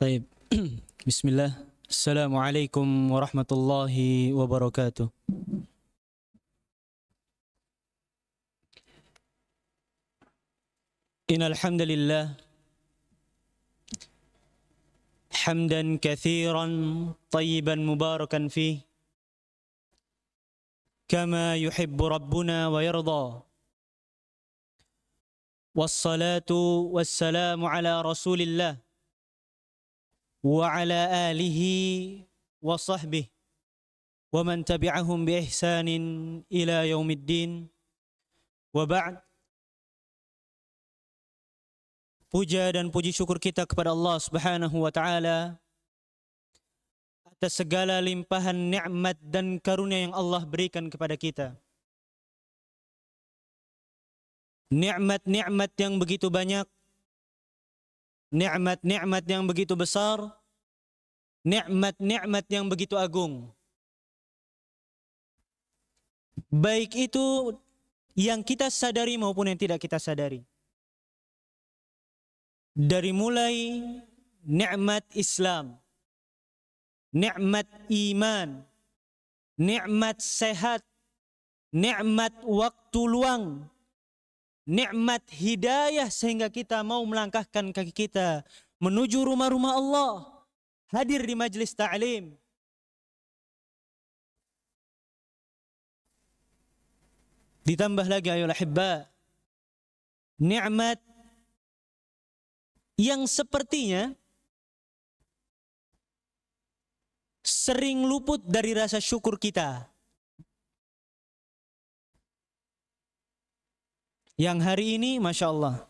طيب. بسم الله. السلام عليكم ورحمة الله وبركاته. إن الحمد لله حمدا كثيرا طيبا مباركا فيه كما يحب ربنا ويرضى، والصلاة والسلام على رسول الله وعلى آله وصحبه ومن تبعهم بإحسان إلى يوم الدين. وبعد, puja dan puji syukur kita kepada Allah Subhanahu wa taala atas segala limpahan nikmat dan karunia yang Allah berikan kepada kita. Nikmat-nikmat yang begitu banyak, nikmat-nikmat yang begitu besar, nikmat-nikmat yang begitu agung. Baik itu yang kita sadari maupun yang tidak kita sadari. Dari mulai nikmat Islam, nikmat iman, nikmat sehat, nikmat waktu luang, nikmat hidayah sehingga kita mau melangkahkan kaki kita menuju rumah-rumah Allah, hadir di majlis ta'lim. Ditambah lagi ayolah hibba, nikmat yang sepertinya sering luput dari rasa syukur kita. Yang hari ini Masya Allah,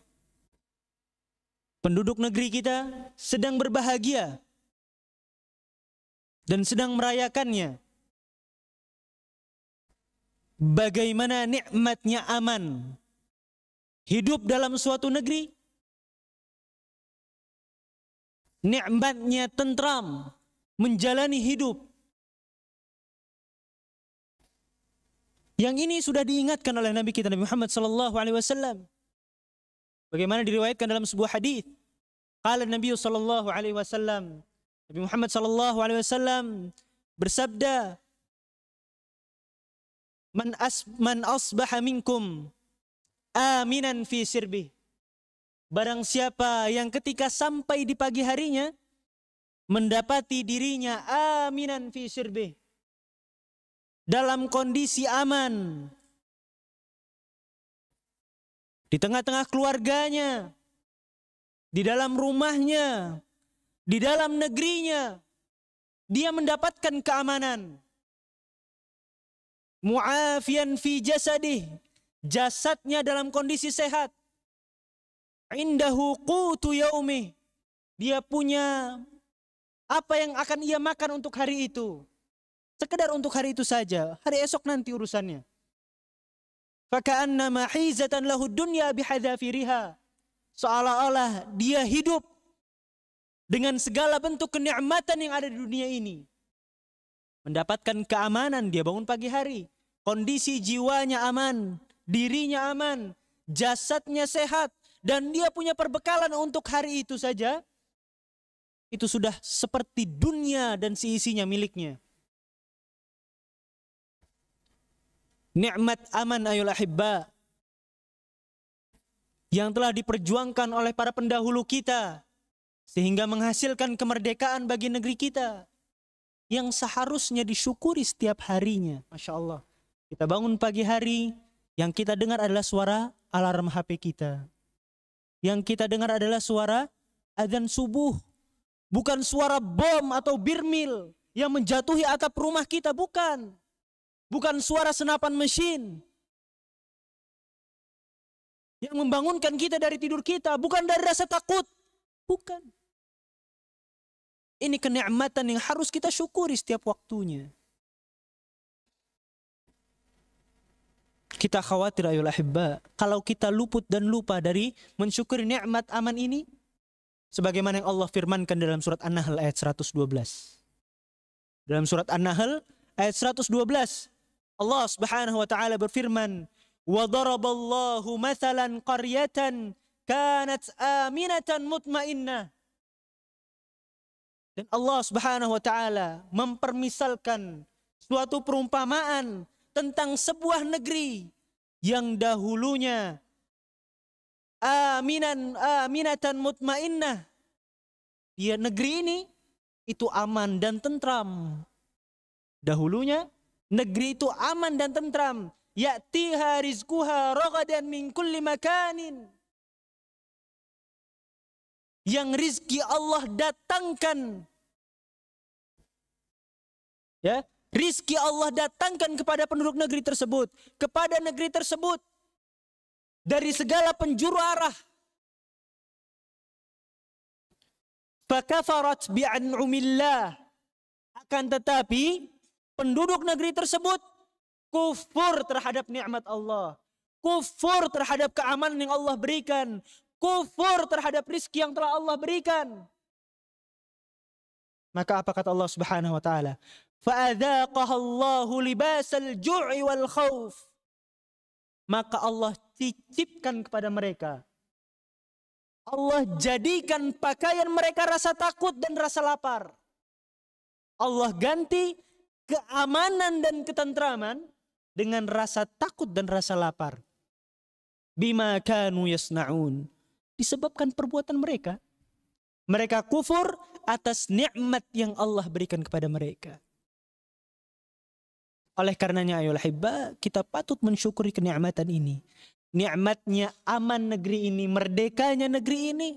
penduduk negeri kita sedang berbahagia dan sedang merayakannya. Bagaimana nikmatnya aman hidup dalam suatu negeri, nikmatnya tentram menjalani hidup. Yang ini sudah diingatkan oleh Nabi kita Nabi Muhammad sallallahu alaihi wasallam. Bagaimana diriwayatkan dalam sebuah hadis. Qala Nabi sallallahu alaihi wasallam, Nabi Muhammad sallallahu alaihi wasallam bersabda, Man asbaha minkum aminan fi sirbi. Barang siapa yang ketika sampai di pagi harinya mendapati dirinya aminan fi sirbi, dalam kondisi aman di tengah-tengah keluarganya, di dalam rumahnya, di dalam negerinya, dia mendapatkan keamanan. Mu'afiyan fi jasadih, jasadnya dalam kondisi sehat. Indahu qutu yaumih, dia punya apa yang akan ia makan untuk hari itu. Sekedar untuk hari itu saja, hari esok nanti urusannya. Faka'annama hizatan lahu dunya bihadzafiriha. Seolah-olah dia hidup dengan segala bentuk kenikmatan yang ada di dunia ini. Mendapatkan keamanan, dia bangun pagi hari, kondisi jiwanya aman, dirinya aman, jasadnya sehat, dan dia punya perbekalan untuk hari itu saja. Itu sudah seperti dunia dan seisinya miliknya. Nikmat aman ayol ahibba yang telah diperjuangkan oleh para pendahulu kita sehingga menghasilkan kemerdekaan bagi negeri kita yang seharusnya disyukuri setiap harinya. Masya Allah, kita bangun pagi hari, yang kita dengar adalah suara alarm HP kita, yang kita dengar adalah suara azan subuh, bukan suara bom atau birmil yang menjatuhi atap rumah kita, bukan. Bukan suara senapan mesin yang membangunkan kita dari tidur kita, bukan dari rasa takut, bukan. Ini kenikmatan yang harus kita syukuri setiap waktunya. Kita khawatir ayolah ahibba, kalau kita luput dan lupa dari mensyukuri nikmat aman ini, sebagaimana yang Allah firmankan dalam surat An-Nahl ayat 112. Dalam surat An-Nahl ayat 112, Allah Subhanahu wa taala berfirman, "Wa daraballahu mathalan qaryatan kanat aminatan mutmainnah." Dan Allah Subhanahu wa taala mempermisalkan suatu perumpamaan tentang sebuah negeri yang dahulunya aminatan mutmainnah. Dia negeri ini itu aman dan tentram. Dahulunya negeri itu aman dan tentram. Ya'tiha rizquha ragadan min kulli makanin. Yang rizki Allah datangkan. Ya, rizki Allah datangkan kepada penduduk negeri tersebut, kepada negeri tersebut dari segala penjuru arah. Fakafarat bi'an'umillah. Akan tetapi penduduk negeri tersebut kufur terhadap nikmat Allah, kufur terhadap keamanan yang Allah berikan, kufur terhadap rizki yang telah Allah berikan. Maka apa kata Allah Subhanahu wa taala? Fa'adzaqaha Allahu libasal ju'i wal khauf. Maka Allah titipkan kepada mereka, Allah jadikan pakaian mereka rasa takut dan rasa lapar. Allah ganti keamanan dan ketentraman dengan rasa takut dan rasa lapar. Bima kanu yasna'un. Disebabkan perbuatan mereka. Mereka kufur atas nikmat yang Allah berikan kepada mereka. Oleh karenanya ayolah hibba, kita patut mensyukuri kenikmatan ini. Nikmatnya aman negeri ini, merdekanya negeri ini,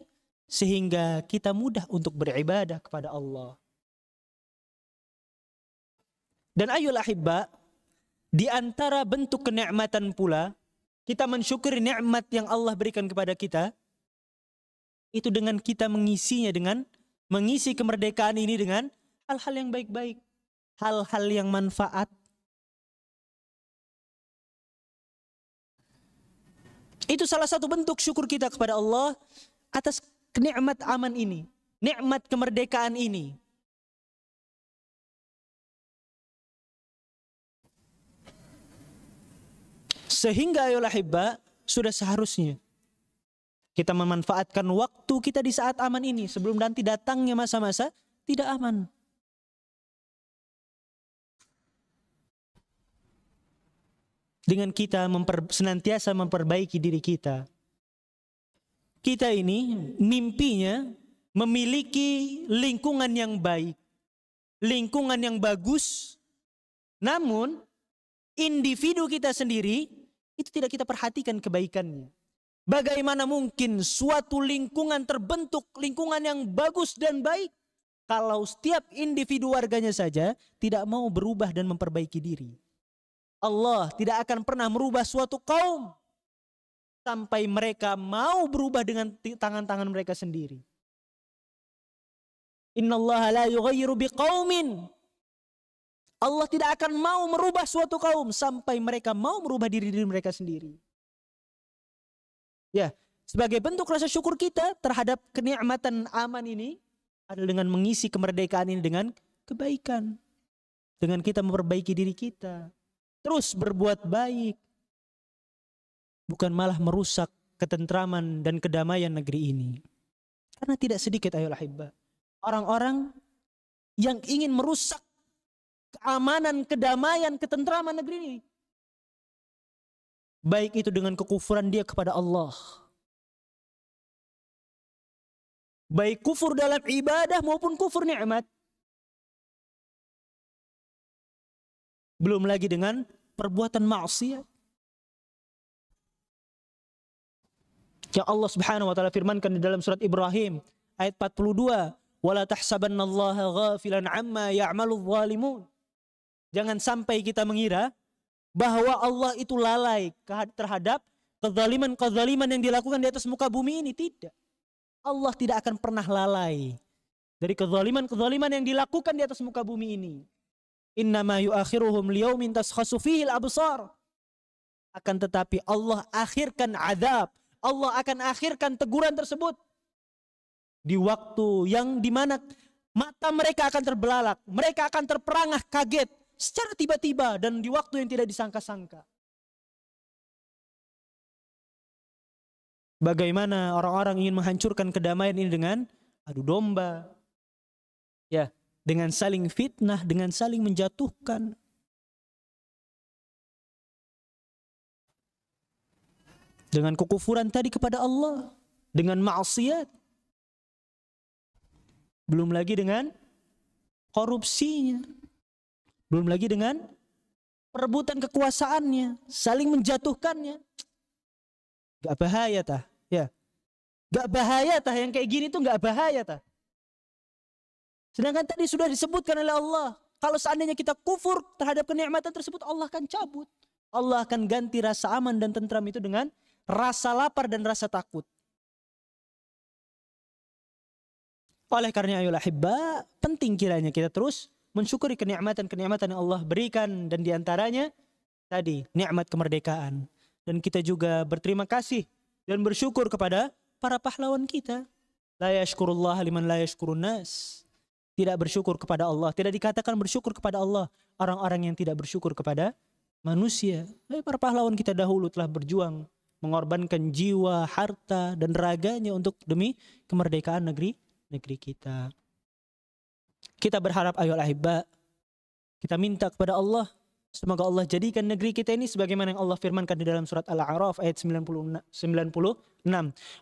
sehingga kita mudah untuk beribadah kepada Allah. Dan ayolah hibba, di antara bentuk kenikmatan pula, kita mensyukuri nikmat yang Allah berikan kepada kita, itu dengan kita mengisinya, dengan mengisi kemerdekaan ini dengan hal-hal yang baik-baik, hal-hal yang manfaat. Itu salah satu bentuk syukur kita kepada Allah atas nikmat aman ini, nikmat kemerdekaan ini. Sehingga ayolah hibba, sudah seharusnya kita memanfaatkan waktu kita di saat aman ini sebelum nanti datangnya masa-masa tidak aman. Dengan kita senantiasa memperbaiki diri kita. Kita ini mimpinya memiliki lingkungan yang baik, lingkungan yang bagus. Namun individu kita sendiri itu tidak kita perhatikan kebaikannya. Bagaimana mungkin suatu lingkungan terbentuk, lingkungan yang bagus dan baik, kalau setiap individu warganya saja tidak mau berubah dan memperbaiki diri. Allah tidak akan pernah merubah suatu kaum sampai mereka mau berubah dengan tangan-tangan mereka sendiri. Innallaha la yughayyiru biqaumin. Allah tidak akan mau merubah suatu kaum sampai mereka mau merubah diri mereka sendiri. Ya, sebagai bentuk rasa syukur kita terhadap kenikmatan aman ini adalah dengan mengisi kemerdekaan ini dengan kebaikan. Dengan kita memperbaiki diri kita. Terus berbuat baik. Bukan malah merusak ketentraman dan kedamaian negeri ini. Karena tidak sedikit ayolah hibba, orang-orang yang ingin merusak keamanan, kedamaian, ketentraman negeri ini. Baik itu dengan kekufuran dia kepada Allah. Baik kufur dalam ibadah maupun kufur nikmat. Belum lagi dengan perbuatan maksiat. Yang Allah Subhanahu wa taala firmankan di dalam surat Ibrahim ayat 42, "Wala tahsabannallaha ghafilan amma ya'maludz zalimun." Jangan sampai kita mengira bahwa Allah itu lalai terhadap kezaliman-kezaliman yang dilakukan di atas muka bumi ini. Tidak. Allah tidak akan pernah lalai dari kezaliman-kezaliman yang dilakukan di atas muka bumi ini. Innama yuakhiruhum liyaumin taskhasu fihi al-absar. Akan tetapi Allah akhirkan azab, Allah akan akhirkan teguran tersebut di waktu yang dimana mata mereka akan terbelalak, mereka akan terperangah kaget secara tiba-tiba dan di waktu yang tidak disangka-sangka. Bagaimana orang-orang ingin menghancurkan kedamaian ini dengan adu domba, Ya, dengan saling fitnah, dengan saling menjatuhkan. Dengan kekufuran tadi kepada Allah, dengan maksiat. Belum lagi dengan korupsinya. Belum lagi dengan perebutan kekuasaannya, saling menjatuhkannya. Gak bahaya tah? Ya. Gak bahaya tah yang kayak gini tuh gak bahaya tah? Sedangkan tadi sudah disebutkan oleh Allah, kalau seandainya kita kufur terhadap kenikmatan tersebut, Allah akan cabut. Allah akan ganti rasa aman dan tentram itu dengan rasa lapar dan rasa takut. Oleh karena ayolah hibba, penting kiranya kita terus mensyukuri kenikmatan-kenikmatan yang Allah berikan, dan diantaranya tadi nikmat kemerdekaan. Dan kita juga berterima kasih dan bersyukur kepada para pahlawan kita. La yashkurullah liman la yashkurun nas. Tidak bersyukur kepada Allah, tidak dikatakan bersyukur kepada Allah orang-orang yang tidak bersyukur kepada manusia. Para pahlawan kita dahulu telah berjuang, mengorbankan jiwa, harta, dan raganya untuk demi kemerdekaan negeri kita. Kita berharap ayolah ahibba, kita minta kepada Allah, semoga Allah jadikan negeri kita ini sebagaimana yang Allah firmankan di dalam surat Al-A'raf ayat 96.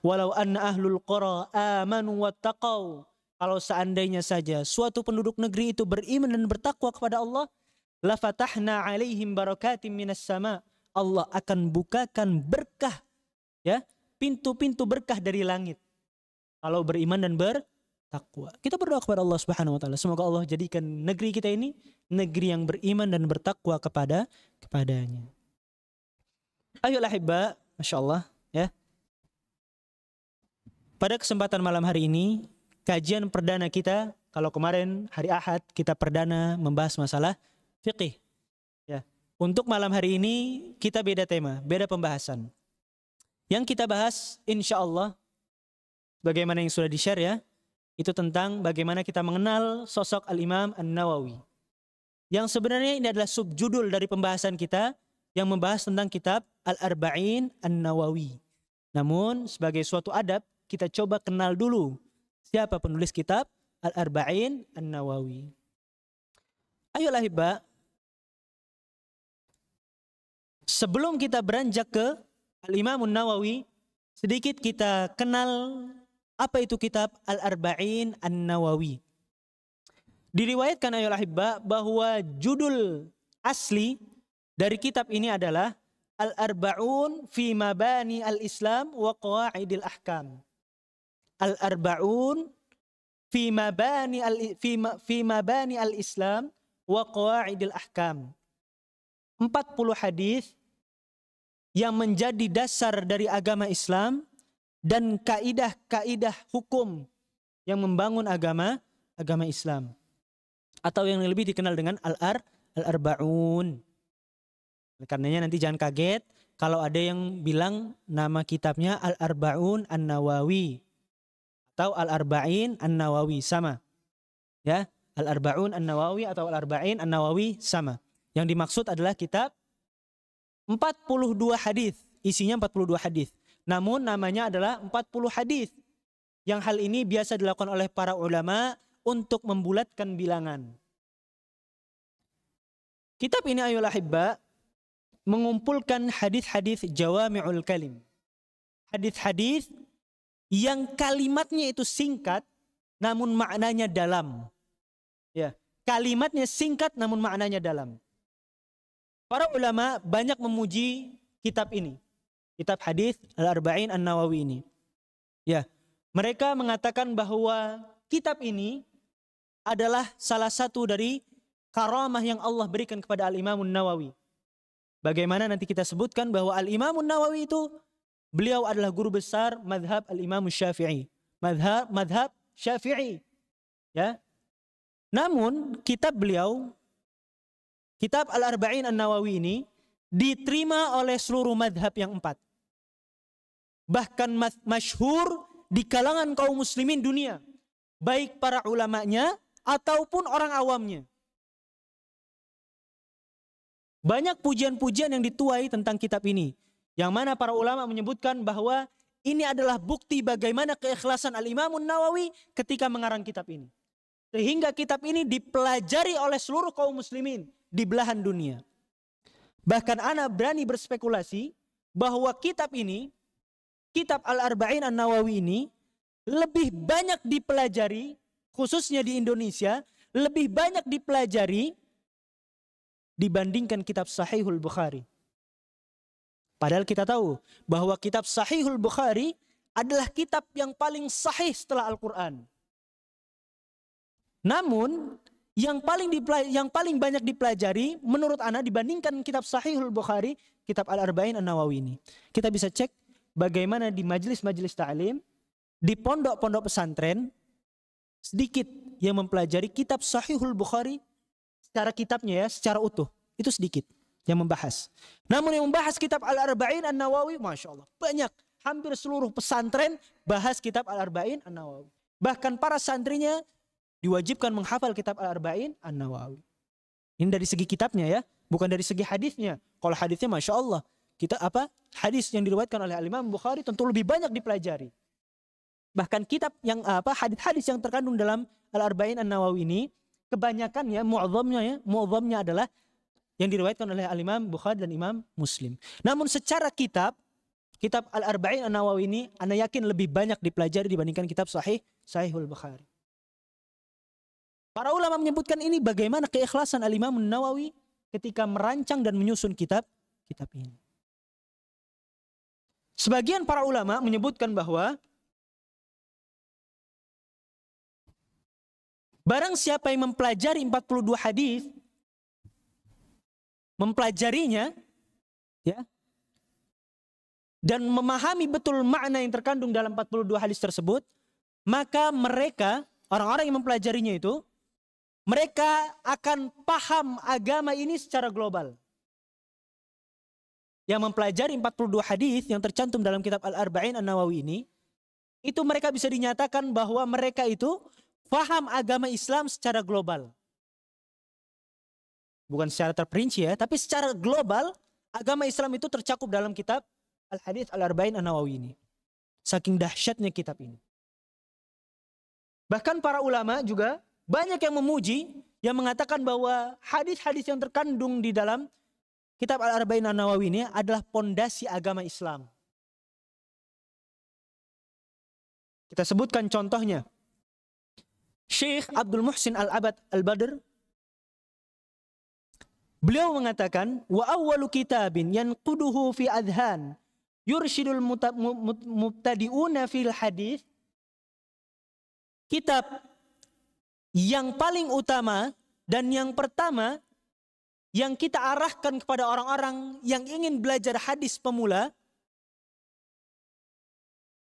Walau anna ahlul qura amanu wattaqau. Kalau seandainya saja suatu penduduk negeri itu beriman dan bertakwa kepada Allah, la fatahna alaihim barakatim minas sama. Allah akan bukakan berkah, ya, pintu-pintu berkah dari langit. Kalau beriman dan bertakwa. Kita berdoa kepada Allah Subhanahu wa taala, semoga Allah jadikan negeri kita ini negeri yang beriman dan bertakwa kepadanya. Ayolah hibba, masyaallah, ya. Pada kesempatan malam hari ini, kajian perdana kita, kalau kemarin hari Ahad kita perdana membahas masalah fiqih. Ya. Untuk malam hari ini kita beda tema, beda pembahasan. Yang kita bahas insya Allah, bagaimana yang sudah di-share ya, itu tentang bagaimana kita mengenal sosok Al-Imam An-Nawawi. Yang sebenarnya ini adalah subjudul dari pembahasan kita yang membahas tentang kitab Al-Arba'in An-Nawawi. Namun sebagai suatu adab, kita coba kenal dulu siapa penulis kitab Al-Arba'in An-Nawawi. Ayolah hibba, sebelum kita beranjak ke Al-Imam An-Nawawi, sedikit kita kenal apa itu kitab Al-Arba'in An-Nawawi. Diriwayatkan ayolah hibba bahwa judul asli dari kitab ini adalah Al-Arba'un fi Mabani Al-Islam wa Qawaidil Ahkam. Al-Arba'un fi mabani al-Islam wa qawaidil ahkam. 40 hadis yang menjadi dasar dari agama Islam dan kaidah-kaidah hukum yang membangun agama Islam. Atau yang lebih dikenal dengan Al-Arba'un. Karenanya nanti jangan kaget kalau ada yang bilang nama kitabnya Al-Arba'un An-Nawawi atau Al-Arba'in An-Nawawi, sama. Ya, Al-Arba'un An-Nawawi atau Al-Arba'in An-Nawawi sama. Yang dimaksud adalah kitab 42 hadis, isinya 42 hadis. Namun namanya adalah 40 hadis. Yang hal ini biasa dilakukan oleh para ulama untuk membulatkan bilangan. Kitab ini ayolah hibba mengumpulkan hadis-hadis jawami'ul kalim. Hadis-hadis yang kalimatnya itu singkat namun maknanya dalam. Ya, kalimatnya singkat namun maknanya dalam. Para ulama banyak memuji kitab ini. Kitab hadis Al-Arba'in An-Nawawi ini. Ya, mereka mengatakan bahwa kitab ini adalah salah satu dari karamah yang Allah berikan kepada Al-Imam An-Nawawi. Bagaimana nanti kita sebutkan bahwa Al-Imam An-Nawawi itu beliau adalah guru besar madhab Al-Imam Syafi'i. Madhab Syafi'i. Ya. Namun kitab beliau, kitab Al-Arba'in An-Nawawi ini diterima oleh seluruh madhab yang 4. Bahkan masyhur di kalangan kaum muslimin dunia. Baik para ulamanya ataupun orang awamnya. Banyak pujian-pujian yang dituai tentang kitab ini. Yang mana para ulama menyebutkan bahwa ini adalah bukti bagaimana keikhlasan Al-Imam An-Nawawi ketika mengarang kitab ini. Sehingga kitab ini dipelajari oleh seluruh kaum muslimin di belahan dunia. Bahkan ana berani berspekulasi bahwa kitab ini, kitab Al-Arba'in An-Nawawi ini lebih banyak dipelajari, khususnya di Indonesia, lebih banyak dipelajari dibandingkan kitab Sahihul Bukhari. Padahal kita tahu bahwa kitab Sahihul Bukhari adalah kitab yang paling sahih setelah Al-Quran. Namun yang paling banyak dipelajari menurut ana dibandingkan kitab Sahihul Bukhari, kitab Al-Arba'in An-Nawawi ini. Kita bisa cek bagaimana di majelis-majelis ta'lim, di pondok-pondok pesantren, sedikit yang mempelajari kitab Sahihul Bukhari secara kitabnya ya, secara utuh. Itu sedikit yang membahas. Namun yang membahas kitab Al-Arba'in An-Nawawi, Masya Allah, banyak. Hampir seluruh pesantren bahas kitab Al-Arba'in An-Nawawi. Bahkan para santrinya diwajibkan menghafal kitab Al-Arba'in An-Nawawi. Ini dari segi kitabnya ya, bukan dari segi hadisnya. Kalau hadisnya Masya Allah, kita hadis yang diriwayatkan oleh Al-Imam Bukhari tentu lebih banyak dipelajari. Bahkan kitab yang hadis-hadis yang terkandung dalam Al-Arba'in An-Nawawi ini kebanyakannya mu'adhamnya adalah yang diriwayatkan oleh Al-Imam Bukhari dan Imam Muslim. Namun secara kitab Al-Arba'in An-Nawawi ini ana yakin lebih banyak dipelajari dibandingkan kitab Sahihul Bukhari. Para ulama menyebutkan ini bagaimana keikhlasan Al-Imam An-Nawawi ketika merancang dan menyusun kitab ini. Sebagian para ulama menyebutkan bahwa barang siapa yang mempelajari 42 hadis, mempelajarinya ya, dan memahami betul makna yang terkandung dalam 42 hadis tersebut, maka mereka, orang-orang yang mempelajarinya itu, mereka akan paham agama ini secara global. Yang mempelajari 42 hadis yang tercantum dalam kitab Al-Arba'in An-Nawawi ini, itu mereka bisa dinyatakan bahwa mereka itu paham agama Islam secara global. Bukan secara terperinci ya, tapi secara global agama Islam itu tercakup dalam kitab Al-Hadits Al-Arba'in An-Nawawi ini. Saking dahsyatnya kitab ini. Bahkan para ulama juga banyak yang memuji, yang mengatakan bahwa hadis-hadis yang terkandung di dalam kitab Al-Arba'in An-Nawawi ini adalah pondasi agama Islam. Kita sebutkan contohnya. Syekh Abdul Muhsin Al-Abad Al-Badr, beliau mengatakan, wa awwalu kitabin yanquduhu fi adhan yurshidul mubtadi'una fil hadis. Kitab yang paling utama dan yang pertama yang kita arahkan kepada orang-orang yang ingin belajar hadis pemula,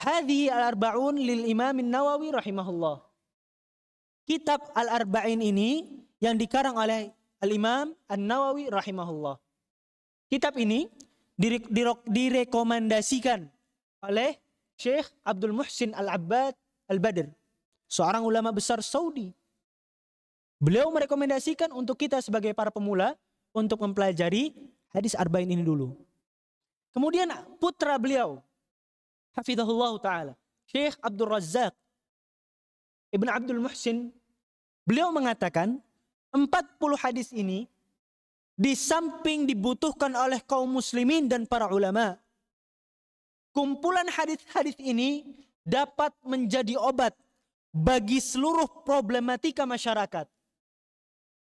hadhihi al-arba'un lil Imam An-Nawawi rahimahullah. Kitab Al-Arba'in ini yang dikarang oleh Al-Imam An-Nawawi rahimahullah. Kitab ini direkomendasikan oleh Syekh Abdul Muhsin Al-Abbad Al-Badr, seorang ulama besar Saudi. Beliau merekomendasikan untuk kita sebagai para pemula untuk mempelajari hadis Arba'in ini dulu. Kemudian putra beliau, hafizahullah ta'ala, Syekh Abdul Razzaq Ibn Abdul Muhsin, beliau mengatakan 40 hadis ini di samping dibutuhkan oleh kaum muslimin dan para ulama, kumpulan hadis-hadis ini dapat menjadi obat bagi seluruh problematika masyarakat.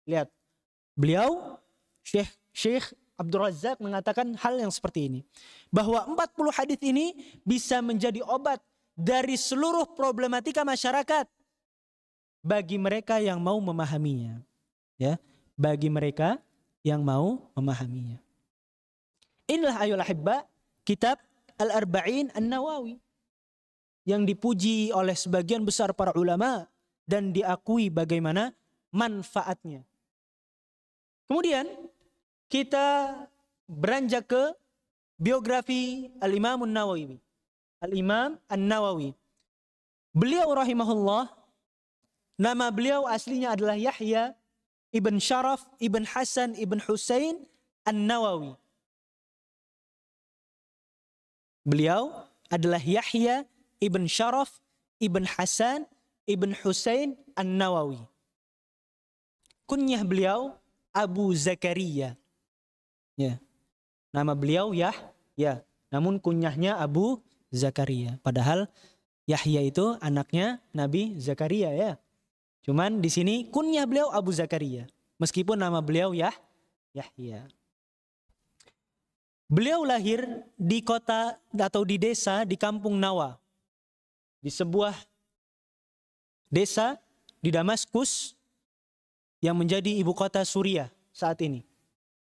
Lihat, beliau Syekh Abdul Razzaq mengatakan hal yang seperti ini, bahwa 40 hadis ini bisa menjadi obat dari seluruh problematika masyarakat bagi mereka yang mau memahaminya, ya, bagi mereka yang mau memahaminya. Inilah ayol ahibba kitab Al-Arba'in An-Nawawi yang dipuji oleh sebagian besar para ulama dan diakui bagaimana manfaatnya. Kemudian kita beranjak ke biografi Al-Imam An-Nawawi. Al-Imam An-Nawawi, beliau rahimahullah, nama beliau aslinya adalah Yahya Ibn Sharaf Ibn Hasan Ibn Husain An-Nawawi. Beliau adalah Yahya Ibn Sharaf Ibn Hasan Ibn Husain An-Nawawi. kunyah beliau Abu Zakaria. Ya. Nama beliau Yahya, namun kunyahnya Abu Zakaria. Padahal Yahya itu anaknya Nabi Zakaria ya. Cuman di sini kunyah beliau Abu Zakaria, meskipun nama beliau Yahya. Beliau lahir di kota atau di desa di kampung Nawa, di sebuah desa di Damaskus yang menjadi ibu kota Suriah saat ini.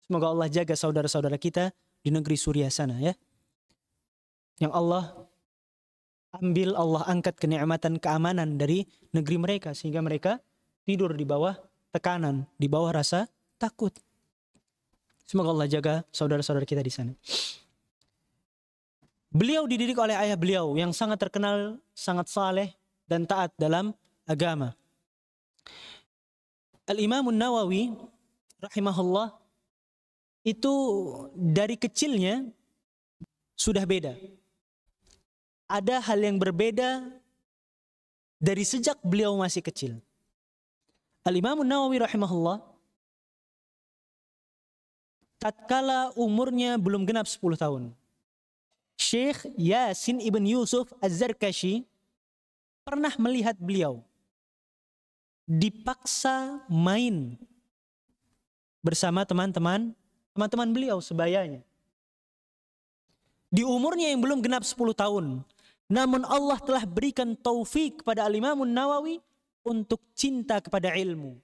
Semoga Allah jaga saudara-saudara kita di negeri Suriah sana ya. Yang Allah ambil, Allah angkat kenikmatan keamanan dari negeri mereka sehingga mereka tidur di bawah tekanan, di bawah rasa takut. Semoga Allah jaga saudara-saudara kita di sana. Beliau dididik oleh ayah beliau yang sangat terkenal, sangat saleh dan taat dalam agama. Al-Imam Nawawi rahimahullah itu dari kecilnya sudah beda. Ada hal yang berbeda dari sejak beliau masih kecil. Al-Imam Nawawi rahimahullah tatkala umurnya belum genap 10 tahun, Syekh Yasin ibn Yusuf Az-Zarkashi pernah melihat beliau dipaksa main bersama teman-teman beliau sebayanya. Di umurnya yang belum genap 10 tahun, namun Allah telah berikan taufik kepada Al-Imam Nawawi untuk cinta kepada ilmu.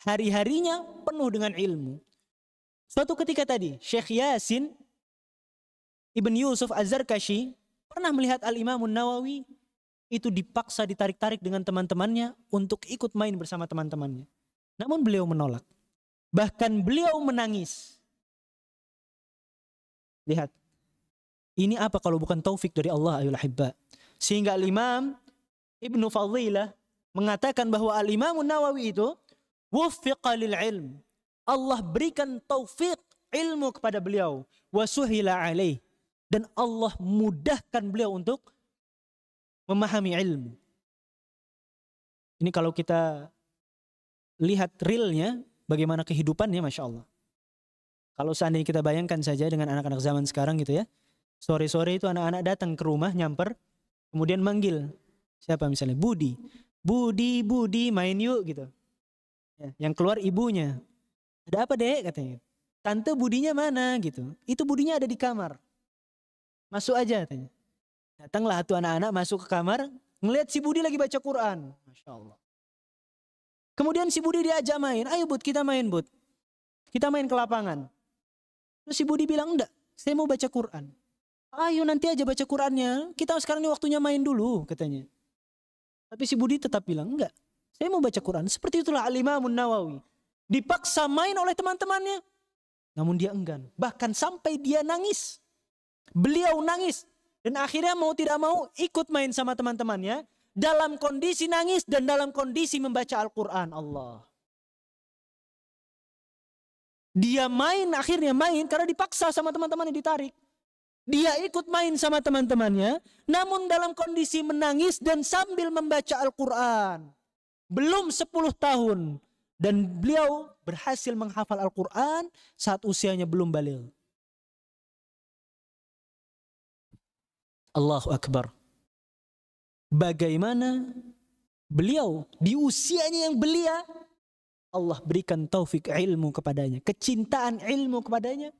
Hari-harinya penuh dengan ilmu. Suatu ketika tadi, Syekh Yasin ibn Yusuf Az-Zarkashi pernah melihat Al-Imam Nawawi itu dipaksa ditarik-tarik dengan teman-temannya untuk ikut main bersama teman-temannya. Namun beliau menolak. Bahkan beliau menangis. Lihat. Ini apa kalau bukan taufik dari Allah ayol ahibba. Sehingga Al-Imam Ibnu Fadhilah mengatakan bahwa Al-Imam Nawawi itu wuffiqa lil ilm. Allah berikan taufik ilmu kepada beliau. Wa suhila alaih. Dan Allah mudahkan beliau untuk memahami ilmu. Ini kalau kita lihat realnya, bagaimana kehidupannya, Masya Allah. Kalau seandainya kita bayangkan saja dengan anak-anak zaman sekarang gitu ya. Sore-sore itu anak-anak datang ke rumah, nyamper, kemudian manggil. Siapa misalnya? Budi. Budi, main yuk gitu. Ya, yang keluar ibunya. Ada apa dek katanya. Tante Budinya mana gitu. Itu Budinya ada di kamar. Masuk aja katanya. Datanglah tuh anak-anak masuk ke kamar, ngelihat si Budi lagi baca Quran. Masya Allah. Kemudian si Budi diajak main. Ayo Bud, kita main Bud. Kita main ke lapangan. Terus si Budi bilang, enggak, saya mau baca Quran. Ayo nanti aja baca Qurannya. Kita sekarang ini waktunya main dulu katanya. Tapi si Budi tetap bilang, enggak, saya mau baca Quran. Seperti itulah Al-Imam Nawawi. Dipaksa main oleh teman-temannya. Namun dia enggan. Bahkan sampai dia nangis. Beliau nangis. Dan akhirnya mau tidak mau ikut main sama teman-temannya. Dalam kondisi nangis dan dalam kondisi membaca Al-Quran. Allah. Dia akhirnya main karena dipaksa sama teman-temannya ditarik. Dia ikut main sama teman-temannya. Namun dalam kondisi menangis dan sambil membaca Al-Quran. Belum 10 tahun. Dan beliau berhasil menghafal Al-Quran saat usianya belum baligh. Allahu Akbar. Bagaimana beliau di usianya yang belia, Allah berikan taufik ilmu kepadanya, kecintaan ilmu kepadanya.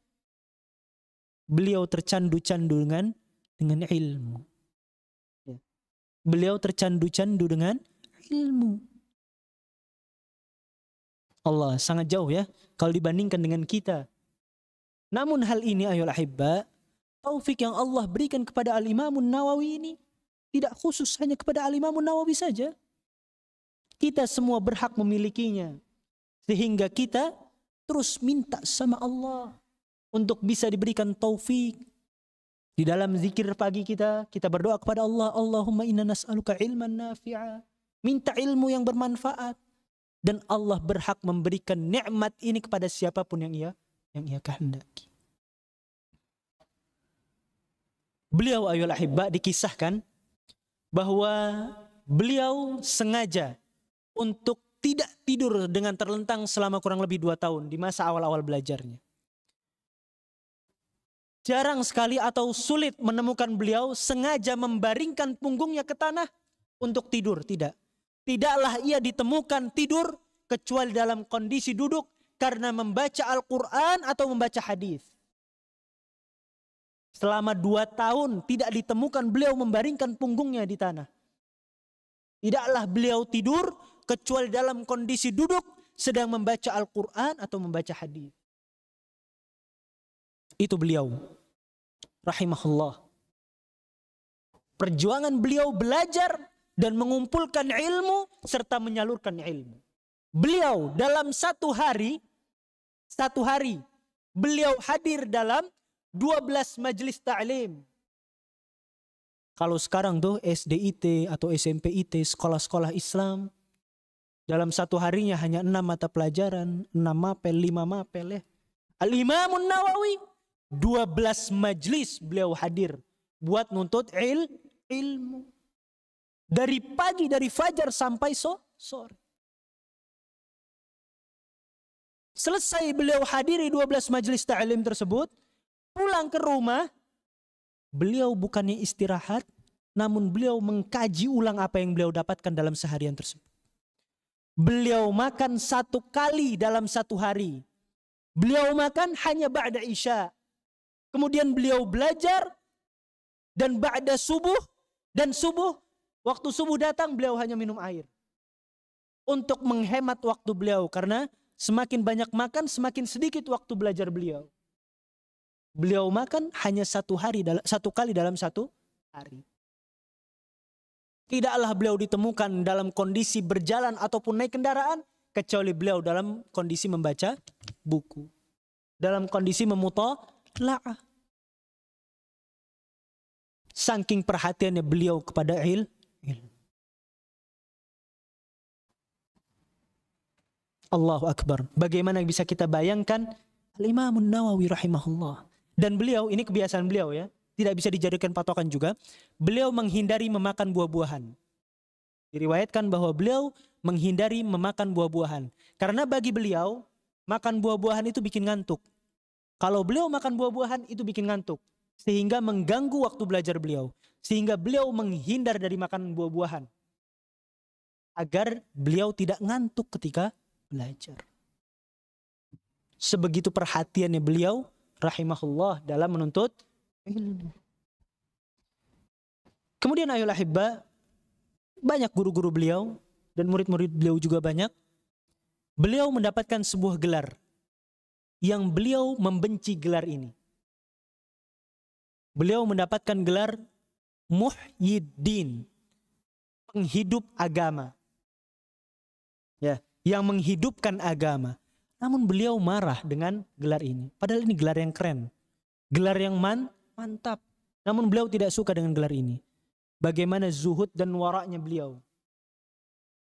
Beliau tercandu-candu dengan ilmu. Beliau tercandu-candu dengan ilmu. Allah sangat jauh ya kalau dibandingkan dengan kita. Namun hal ini ayol ahibba, taufik yang Allah berikan kepada Al-Imam Nawawi ini tidak khusus hanya kepada Al-Imam Nawawi saja. Kita semua berhak memilikinya. Sehingga kita terus minta sama Allah untuk bisa diberikan taufik. Di dalam zikir pagi kita berdoa kepada Allah, Allahumma inna nas'aluka ilman nafi'a. Minta ilmu yang bermanfaat. Dan Allah berhak memberikan nikmat ini kepada siapapun yang ia kehendaki. Beliau ayol ahibba dikisahkan bahwa beliau sengaja untuk tidak tidur dengan terlentang selama kurang lebih 2 tahun di masa awal-awal belajarnya. Jarang sekali atau sulit menemukan beliau sengaja membaringkan punggungnya ke tanah untuk tidur. Tidak. Tidaklah ia ditemukan tidur kecuali dalam kondisi duduk karena membaca Al-Quran atau membaca hadis. Selama 2 tahun tidak ditemukan beliau membaringkan punggungnya di tanah. Tidaklah beliau tidur kecuali dalam kondisi duduk sedang membaca Al-Quran atau membaca hadis. Itu beliau. Rahimahullah. Perjuangan beliau belajar dan mengumpulkan ilmu serta menyalurkan ilmu. Beliau dalam satu hari beliau hadir dalam 12 majelis ta'lim. Kalau sekarang tuh SDIT atau SMPIT, sekolah-sekolah Islam, dalam satu harinya hanya 6 mata pelajaran, 6 mapel, 5 mapel ya. Al-Imamun Nawawi, 12 majelis beliau hadir buat nuntut ilmu. Dari pagi, dari fajar sampai sore. Selesai beliau hadiri 12 majelis ta'lim tersebut, pulang ke rumah, beliau bukannya istirahat, namun beliau mengkaji ulang apa yang beliau dapatkan dalam seharian tersebut. Beliau makan 1 kali dalam 1 hari. Beliau makan hanya ba'da isya. Kemudian beliau belajar dan ba'da subuh, dan waktu subuh datang beliau hanya minum air. Untuk menghemat waktu beliau, karena semakin banyak makan semakin sedikit waktu belajar beliau. Beliau makan hanya 1 kali dalam 1 hari. Tidaklah beliau ditemukan dalam kondisi berjalan ataupun naik kendaraan, kecuali beliau dalam kondisi membaca buku. Dalam kondisi memutola'ah. Saking perhatiannya beliau kepada ilmu. Allahu Akbar. Bagaimana bisa kita bayangkan Al-Imamun Nawawi rahimahullah. Dan beliau, ini kebiasaan beliau ya, tidak bisa dijadikan patokan juga. Beliau menghindari memakan buah-buahan. Diriwayatkan bahwa beliau menghindari memakan buah-buahan. Karena bagi beliau, makan buah-buahan itu bikin ngantuk. Kalau beliau makan buah-buahan itu bikin ngantuk. Sehingga mengganggu waktu belajar beliau. Sehingga beliau menghindar dari makan buah-buahan. Agar beliau tidak ngantuk ketika belajar. Sebegitu perhatiannya beliau rahimahullah dalam menuntut ilmu. Kemudian ayol ahibba, banyak guru-guru beliau dan murid-murid beliau juga banyak. Beliau mendapatkan sebuah gelar yang beliau membenci gelar ini. Beliau mendapatkan gelar Muhyiddin, penghidup agama. Ya, yang menghidupkan agama. Namun beliau marah dengan gelar ini. Padahal ini gelar yang keren. Gelar yang mantap. Namun beliau tidak suka dengan gelar ini. Bagaimana zuhud dan waraknya beliau.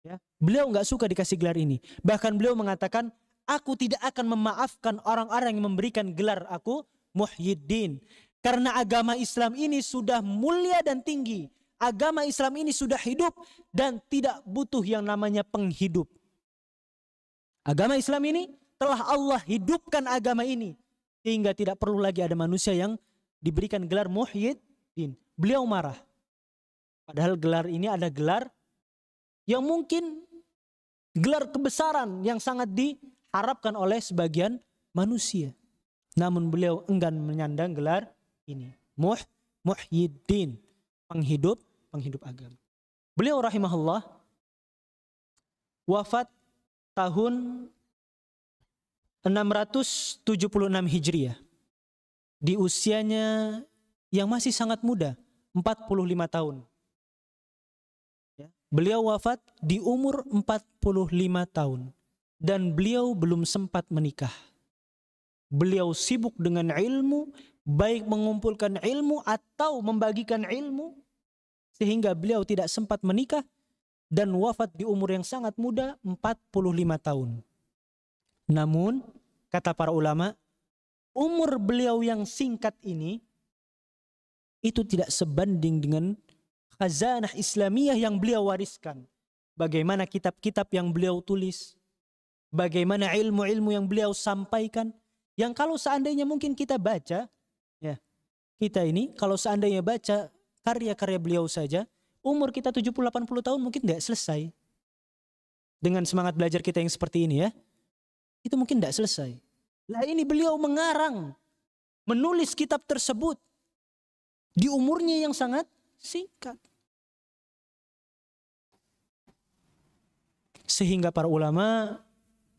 Ya, beliau nggak suka dikasih gelar ini. Bahkan beliau mengatakan, aku tidak akan memaafkan orang-orang yang memberikan gelar aku Muhyiddin. Karena agama Islam ini sudah mulia dan tinggi. Agama Islam ini sudah hidup dan tidak butuh yang namanya penghidup. Agama Islam ini telah Allah hidupkan agama ini. Sehingga tidak perlu lagi ada manusia yang diberikan gelar Muhyiddin. Beliau marah. Padahal gelar ini ada gelar yang mungkin gelar kebesaran yang sangat diharapkan oleh sebagian manusia. Namun beliau enggan menyandang gelar ini. Muhyiddin. Penghidup agama. Beliau rahimahullah wafat tahun 676 Hijriah. Di usianya yang masih sangat muda, 45 tahun. Ya. Beliau wafat di umur 45 tahun. Dan beliau belum sempat menikah. Beliau sibuk dengan ilmu, baik mengumpulkan ilmu atau membagikan ilmu. Sehingga beliau tidak sempat menikah. Dan wafat di umur yang sangat muda, 45 tahun. Namun, kata para ulama, umur beliau yang singkat ini, itu tidak sebanding dengan khazanah Islamiyah yang beliau wariskan. bagaimana kitab-kitab yang beliau tulis, bagaimana ilmu-ilmu yang beliau sampaikan, yang kalau seandainya mungkin kita baca, ya, kita ini kalau seandainya baca karya-karya beliau saja, umur kita 70-80 tahun mungkin tidak selesai. Dengan semangat belajar kita yang seperti ini ya, itu mungkin tidak selesai. Lah ini beliau mengarang, menulis kitab tersebut di umurnya yang sangat singkat. Sehingga para ulama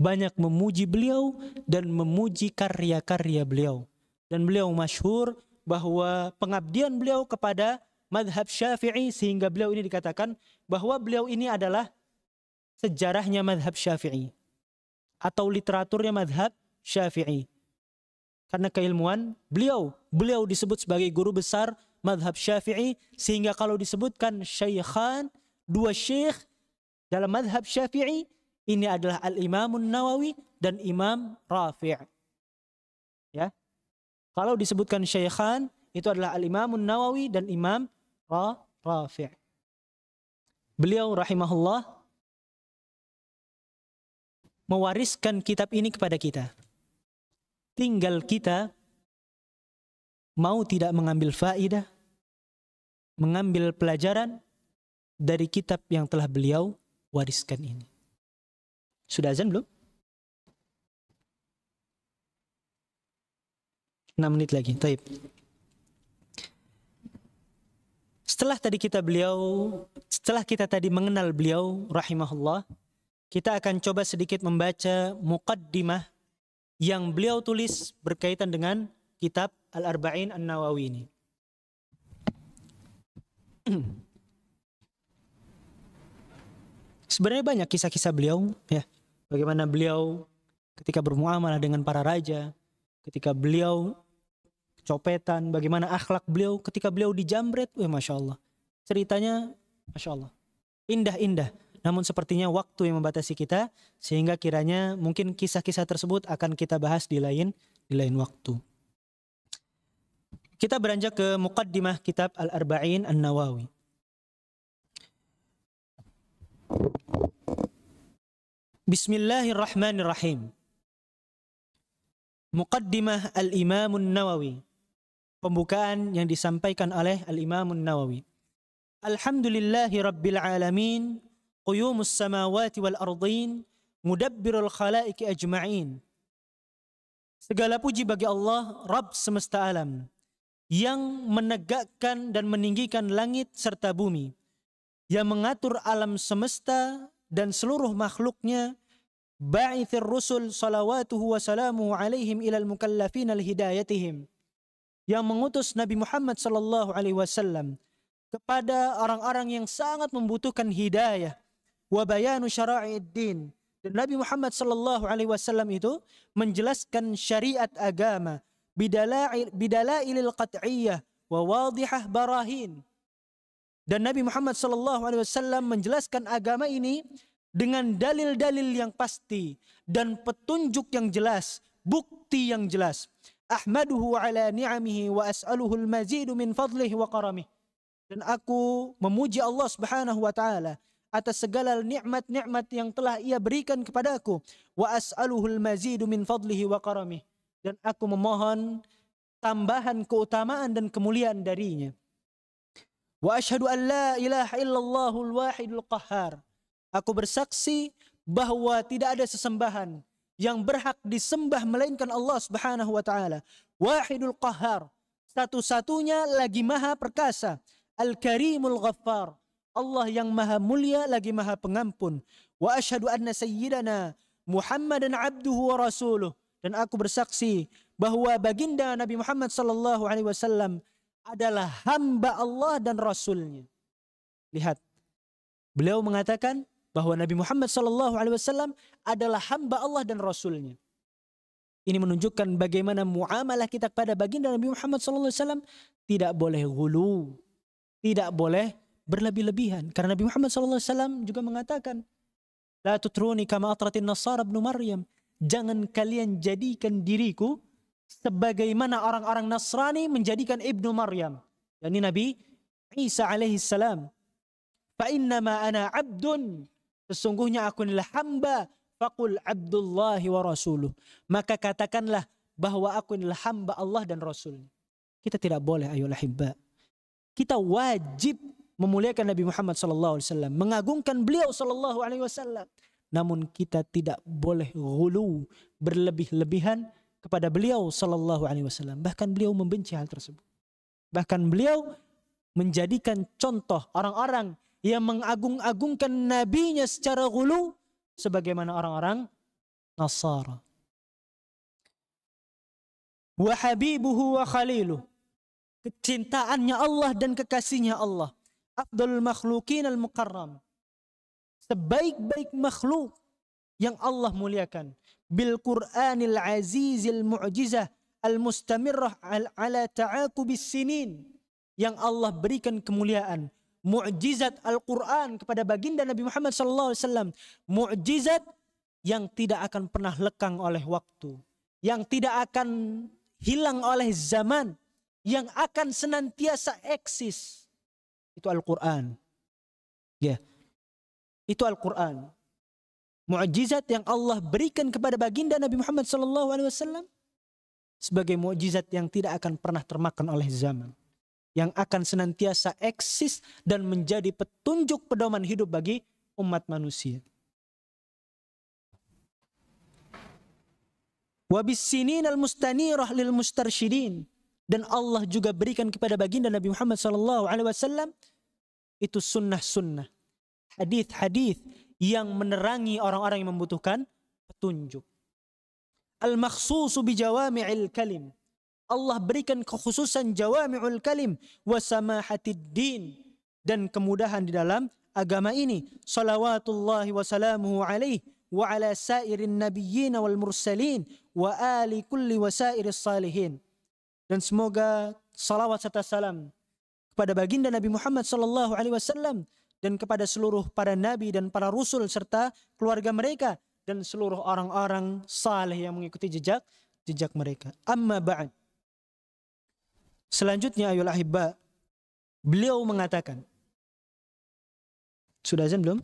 banyak memuji beliau dan memuji karya-karya beliau. Dan beliau masyhur bahwa pengabdian beliau kepada madhab Syafi'i, sehingga beliau ini dikatakan bahwa beliau ini adalah sejarahnya madhab Syafi'i atau literaturnya madhab Syafi'i. Karena keilmuan beliau disebut sebagai guru besar madhab Syafi'i, sehingga kalau disebutkan syaikhan, dua syekh dalam madhab Syafi'i, ini adalah Al-Imamun Nawawi dan Imam Rafi'. Ya. Kalau disebutkan syaikhan, itu adalah Al-Imamun Nawawi dan Imam Rafi'. Beliau rahimahullah mewariskan kitab ini kepada kita. Tinggal kita mau tidak mengambil faidah, mengambil pelajaran dari kitab yang telah beliau wariskan ini. Sudah azan belum? 6 menit lagi. Taib. Setelah kita tadi mengenal beliau rahimahullah, kita akan coba sedikit membaca muqaddimah yang beliau tulis berkaitan dengan kitab Al-Arba'in An-Nawawi ini. Sebenarnya banyak kisah-kisah beliau, ya. Bagaimana beliau ketika bermuamalah dengan para raja, ketika beliau kecopetan, bagaimana akhlak beliau ketika beliau dijamret, Masya Allah. Ceritanya, Masya Allah, indah-indah. Namun sepertinya waktu yang membatasi kita, sehingga kiranya mungkin kisah-kisah tersebut akan kita bahas di lain waktu. Kita beranjak ke muqaddimah kitab Al-Arba'in An-Nawawi. Bismillahirrahmanirrahim. Muqaddimah Al-Imamun Nawawi. Pembukaan yang disampaikan oleh Al-Imamun Nawawi. Alhamdulillahi Rabbil Alamin, Quyumus samawati wal ardin, Mudabbirul khalaiki ajma'in. Segala puji bagi Allah, Rabb semesta alam, yang menegakkan dan meninggikan langit serta bumi, yang mengatur alam semesta dan seluruh makhluknya, ba'ithir rusul salawatuhu wa salamuhu alaihim ilal mukallafin al-hidayatihim, yang mengutus Nabi Muhammad sallallahu alaihi wasallam kepada orang-orang yang sangat membutuhkan hidayah, wa bayanu syara'i'id-din, dan Nabi Muhammad sallallahu alaihi wasallam itu menjelaskan syariat agama bidalailil qat'iyyah wa wadihah barahin. Dan Nabi Muhammad sallallahu alaihi wasallam menjelaskan agama ini dengan dalil-dalil yang pasti dan petunjuk yang jelas, bukti yang jelas. Ahmaduhu ala ni'amihi wa as'aluhu al-mazidu min fadlihi wa karamih. Dan aku memuji Allah Subhanahu wa taala atas segala nikmat-nikmat yang telah Ia berikan kepadaku. Wa as'aluhu al-mazidu min fadlihi wa karamih. Dan aku memohon tambahan keutamaan dan kemuliaan darinya. Wa asyhadu an la ilaha illallahul wahidul qahhar. Aku bersaksi bahwa tidak ada sesembahan yang berhak disembah melainkan Allah Subhanahu wa taala. Wahidul qahhar, satu-satunya lagi maha perkasa. Al-Karimul Ghaffar, Allah yang maha mulia lagi maha pengampun. Wa asyhadu anna sayyidana Muhammadan abduhu wa rasuluh. Dan aku bersaksi bahwa baginda Nabi Muhammad sallallahu alaihi wasallam adalah hamba Allah dan Rasulnya. Lihat, beliau mengatakan bahwa Nabi Muhammad sallallahu alaihi wasallam adalah hamba Allah dan Rasulnya. Ini menunjukkan bagaimana muamalah kita kepada baginda Nabi Muhammad sallallahu alaihi wasallam tidak boleh ghulu, tidak boleh berlebih-lebihan. Karena Nabi Muhammad sallallahu alaihi wasallam juga mengatakan, la tutruni kama atratin nasara ibnu Maryam. Jangan kalian jadikan diriku sebagaimana orang-orang Nasrani menjadikan Ibnu Maryam, yakni Nabi Isa alaihi salam. Fa innama ana abdun Sesungguhnya aku adalah hamba. Faqul abdullahi wa rasuluh. Maka katakanlah bahwa aku adalah hamba Allah dan Rasulnya. Kita tidak boleh ayolah hibba. Kita wajib memuliakan Nabi Muhammad SAW, mengagungkan beliau SAW. Namun kita tidak boleh ghulu, berlebih-lebihan kepada beliau SAW. Bahkan beliau membenci hal tersebut. Bahkan beliau menjadikan contoh orang-orang yang mengagung-agungkan nabinya secara ghulu sebagaimana orang-orang Nasara. Wa habibuhu wa khaliluh. Kecintaannya Allah dan kekasihnya Allah. Afdalul makhlukin al-mukarram. Sebaik-baik makhluk yang Allah muliakan. Bil Qur'anil azizil mu'jizah al-mustamirrah ala ta'akubis sinin. Yang Allah berikan kemuliaan. Mu'jizat Al-Quran kepada baginda Nabi Muhammad SAW. Mu'jizat yang tidak akan pernah lekang oleh waktu. Yang tidak akan hilang oleh zaman. Yang akan senantiasa eksis. Itu Al-Quran. Ya. Itu Al-Quran. Mu'jizat yang Allah berikan kepada baginda Nabi Muhammad SAW. Sebagai mu'jizat yang tidak akan pernah termakan oleh zaman. Yang akan senantiasa eksis dan menjadi petunjuk pedoman hidup bagi umat manusia. Wabis sinin al-mustanirah lil mustarsyidin. Dan Allah juga berikan kepada baginda Nabi Muhammad SAW itu sunnah-sunnah, hadith-hadith yang menerangi orang-orang yang membutuhkan petunjuk. Al-makhsusu bi jawami'il kalim. Allah berikan kekhususan jawami'ul kalim wa samahatid din dan kemudahan di dalam agama ini. Salawatullahi wa salamuhu alaihi wa ala sairin nabiyyin wal mursalin wa ali kulli wa sairis salihin. Dan semoga salawat serta salam kepada baginda Nabi Muhammad SAW dan kepada seluruh para nabi dan para rasul serta keluarga mereka dan seluruh orang-orang saleh yang mengikuti jejak mereka. Amma ba'd. Selanjutnya ayol ahibba, beliau mengatakan, sudah azan belum?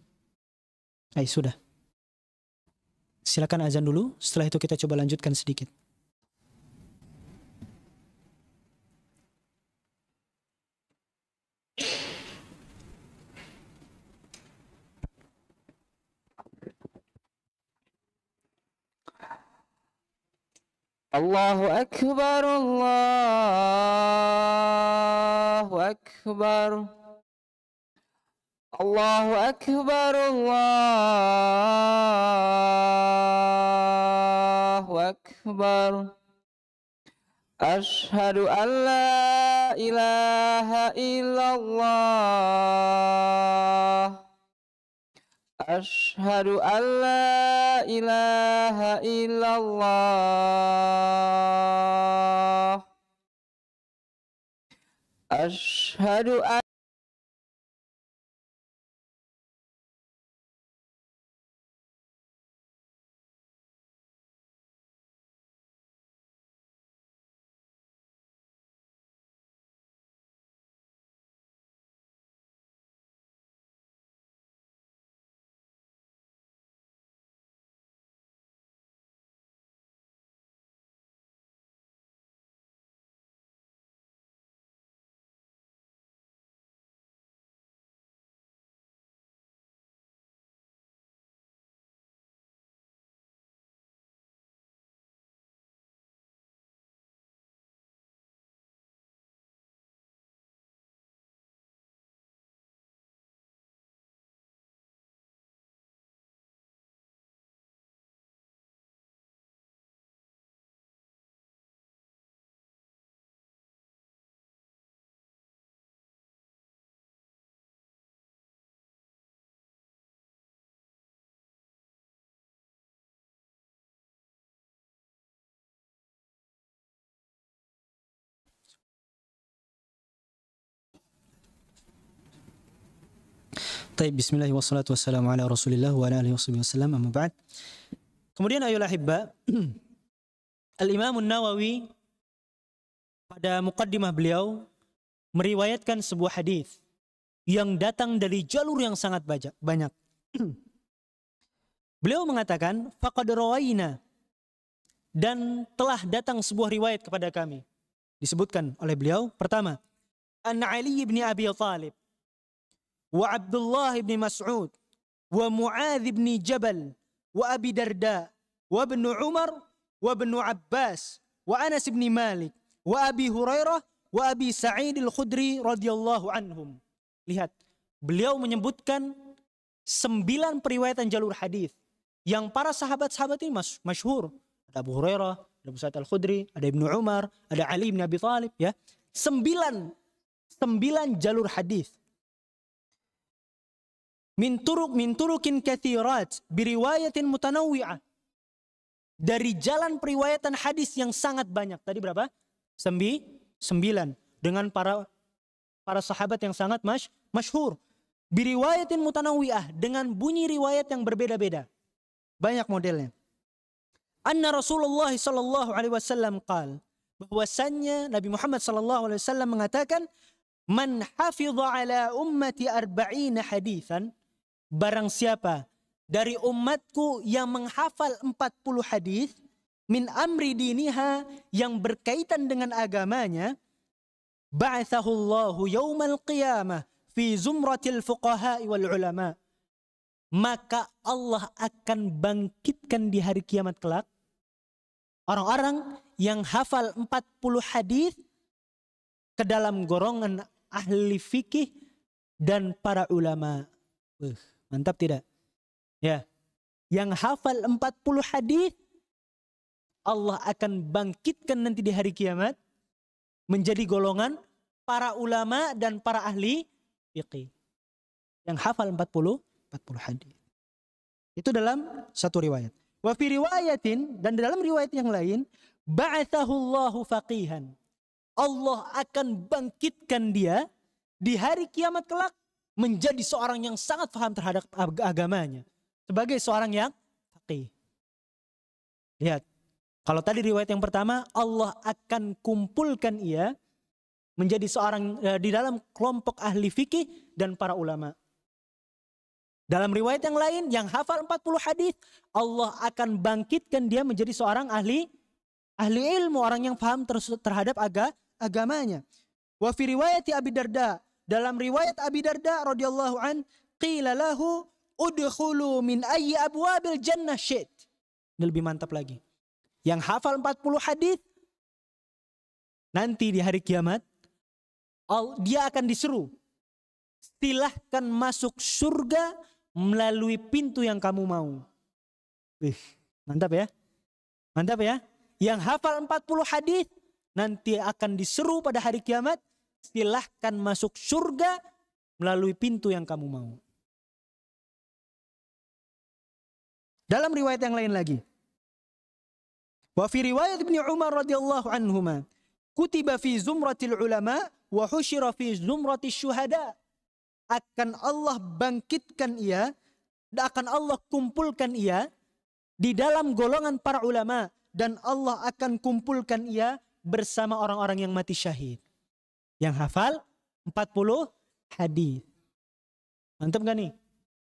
Sudah. Silakan azan dulu, setelah itu kita coba lanjutkan sedikit. Allahu Akbar, Allahu Akbar, Allahu Akbar, Allahu Akbar. Ashhadu an la ilaha illallah. Ashhadu an la ilaha illallah. Ashhadu an Taib, bismillah wassalatu wassalamu ala rasulillah wa ala alihi wasallam, amma ba'd. Kemudian ayolah hibba, Al-Imam Nawawi pada muqaddimah beliau meriwayatkan sebuah hadis yang datang dari jalur yang sangat banyak. Beliau mengatakan, faqad rawaina, dan telah datang sebuah riwayat kepada kami. Disebutkan oleh beliau, pertama, an Ali bin Abi Thalib, wa Abdullah bin Mas'ud, wa Mu'adz bin Jabal, wa Abi Darda, wa Ibn Umar, wa Ibn Abbas, wa Anas bin Malik, wa Abi Hurairah, wa Abi Sa'id al-Khudri radhiyallahu anhum. Lihat, beliau menyebutkan 9 periwayatan jalur hadis yang para sahabat-sahabat ini masyhur. Ada Abu Hurairah, ada Abu Sa'id al-Khudri, ada Ibnu Umar, ada Ali bin Abi Thalib, ya. 9 jalur hadis. Min turukin kathirat biriwayatin mutanawwi'ah. Dari jalan periwayatan hadis yang sangat banyak. Tadi berapa? 9. Dengan para sahabat yang sangat masyhur. Biriwayatin mutanawwi'ah, dengan bunyi riwayat yang berbeda-beda. Banyak modelnya. Anna Rasulullah sallallahu alaihi wasallam qaal, bahwasannya Nabi Muhammad sallallahu alaihi wasallam mengatakan, man hafidha ala ummati 40 haditsan, barang siapa dari umatku yang menghafal 40 hadis, min amri diniha, yang berkaitan dengan agamanya, ba'athahu Allahu yaumal qiyamah fi zumratil fuqaha wal ulama, maka Allah akan bangkitkan di hari kiamat kelak orang-orang yang hafal 40 hadis ke dalam golongan ahli fikih dan para ulama. Mantap tidak? Ya. Yang hafal 40 hadis, Allah akan bangkitkan nanti di hari kiamat menjadi golongan para ulama dan para ahli fikih yang hafal 40 hadis. Itu dalam satu riwayat. Wa fi riwayatin, dan dalam riwayat yang lain, ba'athahu Allahu faqihan, Allah akan bangkitkan dia di hari kiamat kelak menjadi seorang yang sangat paham terhadap agamanya, sebagai seorang yang faqih. Lihat, kalau tadi riwayat yang pertama, Allah akan kumpulkan ia menjadi seorang di dalam kelompok ahli fikih dan para ulama. Dalam riwayat yang lain, yang hafal 40 hadis, Allah akan bangkitkan dia menjadi seorang ahli ilmu, orang yang paham terhadap agamanya. Wa fi riwayati Abi Darda, dalam riwayat Abi Darda radhiyallahu an, qila lahu udkhulu min ayyi abwabil jannah syait. Ini lebih mantap lagi. Yang hafal 40 hadis, nanti di hari kiamat dia akan diseru, silahkan masuk surga melalui pintu yang kamu mau. Mantap ya? Mantap ya? Yang hafal 40 hadis nanti akan diseru pada hari kiamat, silahkan masuk surga melalui pintu yang kamu mau. Dalam riwayat yang lain lagi, wa fi riwayat Ibnu Umar radhiyallahu anhuma, kutiba fi zumratil ulama wa husyira fi zumratis syuhada. Akan Allah bangkitkan ia, akan Allah kumpulkan ia di dalam golongan para ulama, dan Allah akan kumpulkan ia bersama orang-orang yang mati syahid, yang hafal 40 hadis. Mantap gak nih?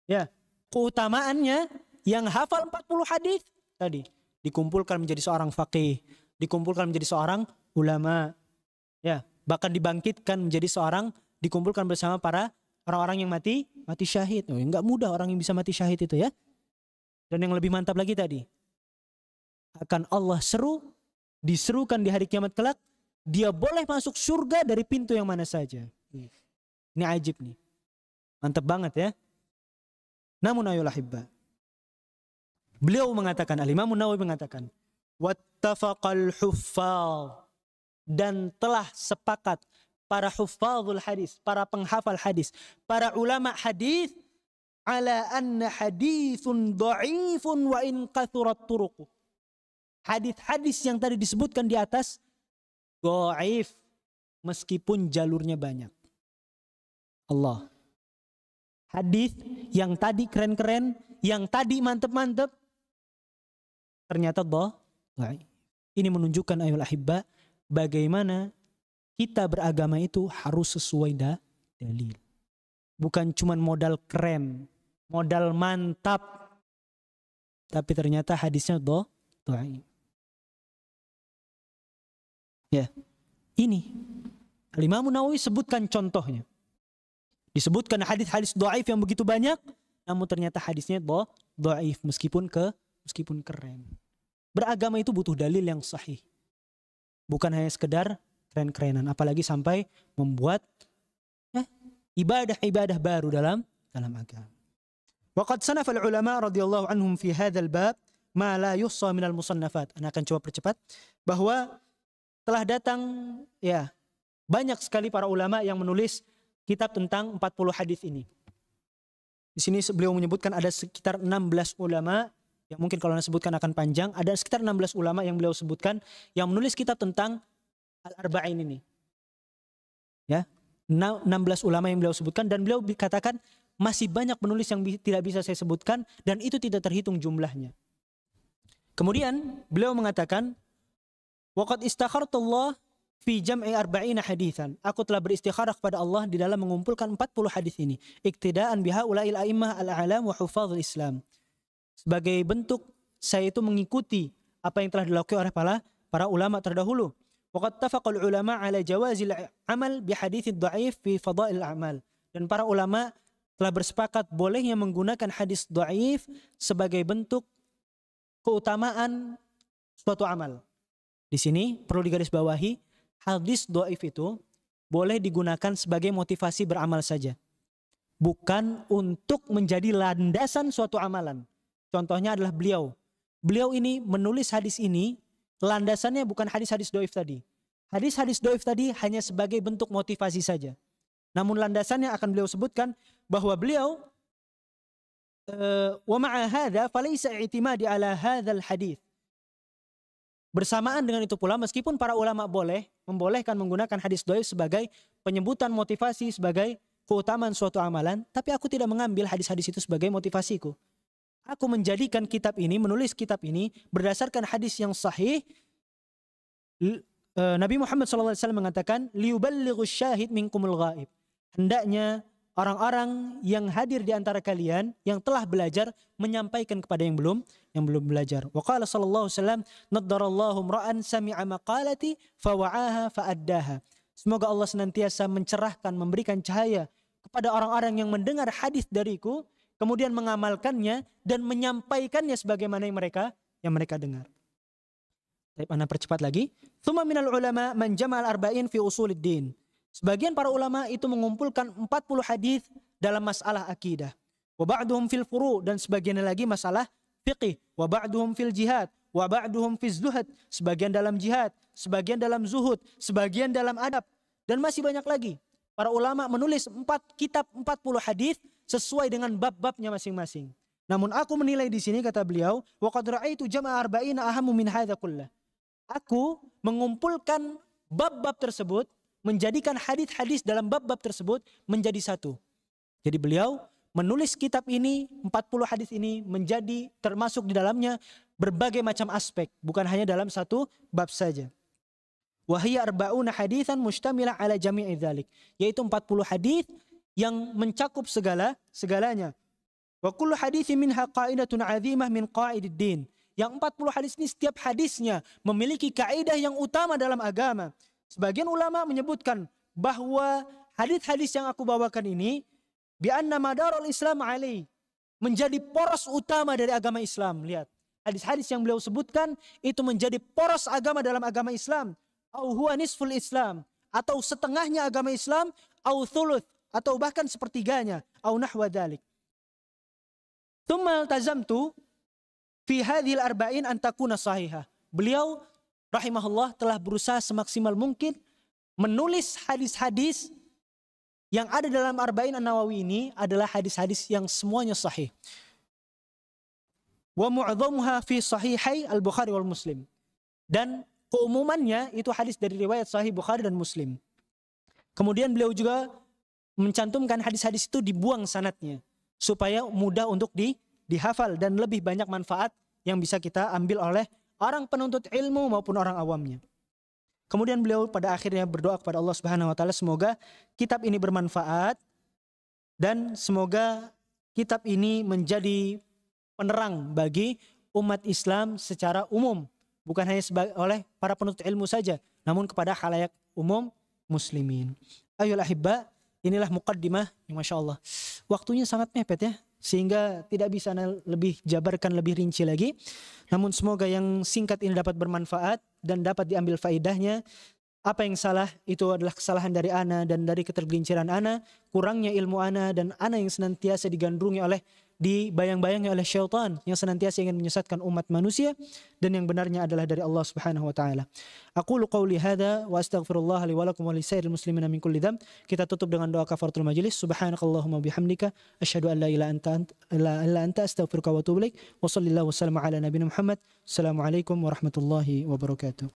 Ya, keutamaannya yang hafal 40 hadis tadi dikumpulkan menjadi seorang faqih, dikumpulkan menjadi seorang ulama, ya, bahkan dibangkitkan menjadi seorang, dikumpulkan bersama para orang-orang yang mati syahid. Enggak mudah orang yang bisa mati syahid itu ya. Dan yang lebih mantap lagi tadi, akan Allah diserukan di hari kiamat kelak, dia boleh masuk surga dari pintu yang mana saja. Ini ajib nih. Mantap banget ya. Namun ayolah hibba, beliau mengatakan, Al-Imam Nawawi mengatakan, wattafaqal huffaz, dan telah sepakat para huffazul hadis, para penghafal hadis, para ulama hadis, ala anna hadithun dha'ifun wa in kathurat turuqu. Hadis-hadis yang tadi disebutkan di atas dhaif meskipun jalurnya banyak. Allah. Hadis yang tadi keren-keren, yang tadi mantep-mantep, ternyata dhaif. Ini menunjukkan ayol ahibba, bagaimana kita beragama itu harus sesuai dalil. Bukan cuma modal keren, modal mantap. tapi ternyata hadisnya dhaif. Ya, ini Imam Nawawi sebutkan contohnya. Disebutkan hadis-hadis dhaif yang begitu banyak, namun ternyata hadisnya dhaif meskipun keren. Beragama itu butuh dalil yang sahih. Bukan hanya sekedar keren-kerenan, apalagi sampai membuat ibadah-ibadah baru dalam agama. Waqad sanafa al-ulama radhiyallahu anhum fi hadzal bab ma la yuhsa minal musannafat. Ana akan coba percepat bahwa telah datang banyak sekali para ulama yang menulis kitab tentang 40 hadis ini. Di sini beliau menyebutkan ada sekitar 16 ulama, yang mungkin kalau Anda sebutkan akan panjang, ada sekitar 16 ulama yang beliau sebutkan yang menulis kitab tentang Al-Arba'in ini. Ya, 16 ulama yang beliau sebutkan, dan beliau katakan masih banyak penulis yang tidak bisa saya sebutkan dan itu tidak terhitung jumlahnya. Kemudian beliau mengatakan, waqad istakhartullah fi jam'i arba'ina haditsan. Aku telah beristikharah kepada Allah di dalam mengumpulkan 40 hadis ini. Iktidaan biha ulail a'immah al-a'lam wa hufazul Islam. Sebagai bentuk saya itu mengikuti apa yang telah dilakukan oleh para ulama terdahulu. Waqad tafaqal ulama ala jawazil amal bi haditsid dhaif fi fadail a'mal. Dan para ulama telah bersepakat bolehnya menggunakan hadis dhaif sebagai bentuk keutamaan suatu amal. Di sini perlu digarisbawahi, hadis dhaif itu boleh digunakan sebagai motivasi beramal saja. Bukan untuk menjadi landasan suatu amalan. Contohnya adalah beliau. Beliau ini menulis hadis ini, landasannya bukan hadis-hadis dhaif tadi. Hadis-hadis dhaif tadi hanya sebagai bentuk motivasi saja. Namun landasannya akan beliau sebutkan bahwa beliau wa ma'a hadza falaysa i'timadi ala hadzal hadits. Bersamaan dengan itu pula, meskipun para ulama membolehkan menggunakan hadis dhaif sebagai penyebutan motivasi, sebagai keutamaan suatu amalan, tapi aku tidak mengambil hadis-hadis itu sebagai motivasiku. Aku menjadikan kitab ini, menulis kitab ini berdasarkan hadis yang sahih. Nabi Muhammad SAW mengatakan, liyuballighush syahid minkumul ghaib. Hendaknya orang-orang yang hadir di antara kalian yang telah belajar menyampaikan kepada yang belum belajar. Wa qala sallallahu alaihi wasallam, naddarallahu ra'an sami'a maqalati fawa'aha fa'addaha. Semoga Allah senantiasa mencerahkan, memberikan cahaya kepada orang-orang yang mendengar hadis dariku, kemudian mengamalkannya dan menyampaikannya sebagaimana yang mereka dengar. Baik, ana percepat lagi. Tsumma minal ulama man jama'al arba'in fi usuluddin. Sebagian para ulama itu mengumpulkan 40 hadis dalam masalah akidah. Wa ba'duhum fil furu', dan sebagian lagi masalah fiqih. Wa ba'duhum fil jihad, wa ba'duhum fiz zuhud. Sebagian dalam jihad, sebagian dalam zuhud, sebagian dalam adab, dan masih banyak lagi. Para ulama menulis kitab 40 hadis sesuai dengan bab-babnya masing-masing. Namun aku menilai di sini, kata beliau, wa qad ra'aitu jam'a arba'ina ahammu min hadza kullah. Aku mengumpulkan bab-bab tersebut, menjadikan hadis-hadis dalam bab-bab tersebut menjadi satu. Jadi beliau menulis kitab ini, 40 hadis ini menjadi termasuk di dalamnya berbagai macam aspek, bukan hanya dalam satu bab saja. Wahiyya arba'una haditsan mushtamilah ala jami'i dzalik, yaitu 40 hadis yang mencakup segalanya. Wa kullu haditsin minha qa'idatun 'azimah min qa'idid din. Yang 40 hadis ini setiap hadisnya memiliki kaidah yang utama dalam agama. Sebagian ulama menyebutkan bahwa hadis-hadis yang aku bawakan ini bi anna madarul Islam alaihi, menjadi poros utama dari agama Islam. Lihat, hadis-hadis yang beliau sebutkan itu menjadi poros agama dalam agama Islam. Au huwa nisful Islam, atau setengahnya agama Islam, au thuluth, atau bahkan sepertiganya, au nahwa dzalik. Tsumma iltazamtu fi hadhil arba'in an takuna sahihah. Beliau rahimahullah telah berusaha semaksimal mungkin menulis hadis-hadis yang ada dalam Arba'in An-Nawawi ini adalah hadis-hadis yang semuanya sahih. Wa mu'adhamuha fi sahihai Al-Bukhari wal Muslim. Dan keumumannya itu hadis dari riwayat Sahih Bukhari dan Muslim. Kemudian beliau juga mencantumkan hadis-hadis itu dibuang sanadnya supaya mudah untuk dihafal dan lebih banyak manfaat yang bisa kita ambil oleh orang penuntut ilmu maupun orang awamnya. Kemudian beliau pada akhirnya berdoa kepada Allah Subhanahu wa taala, semoga kitab ini bermanfaat dan semoga kitab ini menjadi penerang bagi umat Islam secara umum, bukan hanya oleh para penuntut ilmu saja, namun kepada khalayak umum muslimin. Ayolah ahibba, inilah muqaddimah yang Masya Allah. Waktunya sangat mepet ya, sehingga tidak bisa lebih jabarkan lebih rinci lagi. Namun semoga yang singkat ini dapat bermanfaat dan dapat diambil faedahnya. Apa yang salah itu adalah kesalahan dari ana dan dari ketergelinciran ana, kurangnya ilmu ana, dan ana yang senantiasa digandrungi oleh, dibayang-bayangi oleh syaitan yang senantiasa ingin menyesatkan umat manusia, dan yang benarnya adalah dari Allah Subhanahu wa taala. Aqulu qauli hadza wa astaghfirullah li wa lakum wa lisairil muslimina min kulli dzamb. Kita tutup dengan doa kafaratul majelis. Subhanakallahumma bihamdika asyhadu an la ilaha illa anta astaghfiruka wa atubu ilaik. Wa sallallahu wasallam ala nabiyina Muhammad. Assalamualaikum warahmatullahi wabarakatuh.